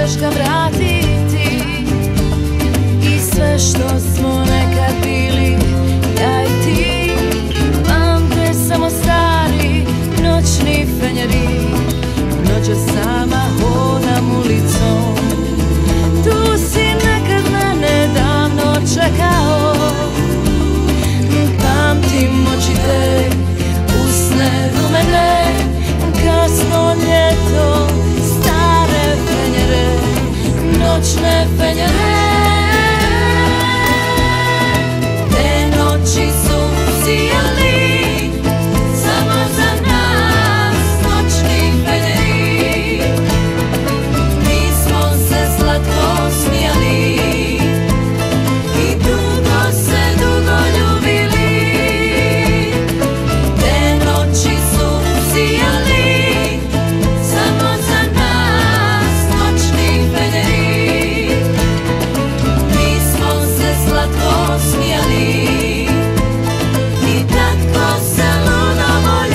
ćeš ga vratiti i sve što smo nekad bili, ja i ti. Pamte samo stari noćni fenjeri, noćas sama hodam ulicom. Tu si nekad mene davno čekao, pamtim oči te, usne rumene, kasno ljeto, stare fenjere, noćne fenjere. Te noći su sijali samo za nas, noćni fenjeri. Mi smo se slatko smijali i dugo se dugo ljubili. Te noći su sijali samo za nas, noćni fenjeri. Mi smo se slatko smijali i tako se ludo voljeli.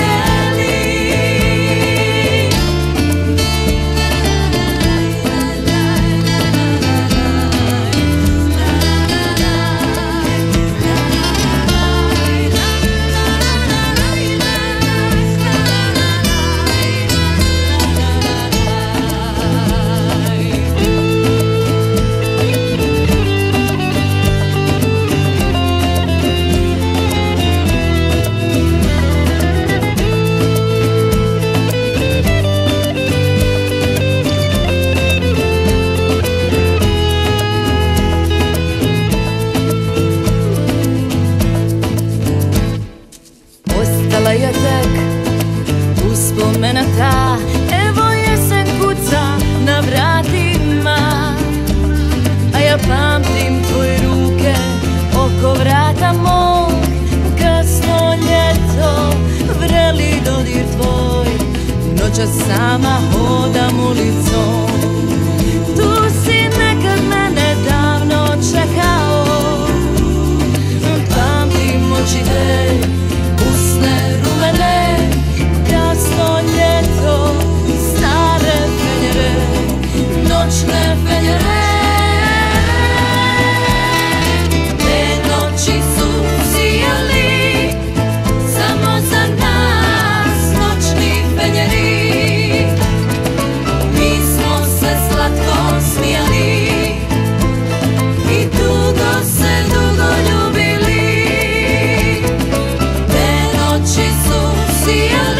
Ostala je tek uspomena ta, evo jesen kuca na vratima, a ja pamtim tvoje ruke oko vrata mog. Kasno ljeto, vreli dodir tvoj, noćas sama hodam ulicom. Tu si nekad mene davno čekao, pamtim oči te, usne rumene, kasno ljeto, stare fenjere, noćne fenjere. Te noći su sijali samo za nas, noćni fenjeri. Mi smo se slatko smijali i dugo se dugo ljubili. Te noći su sijali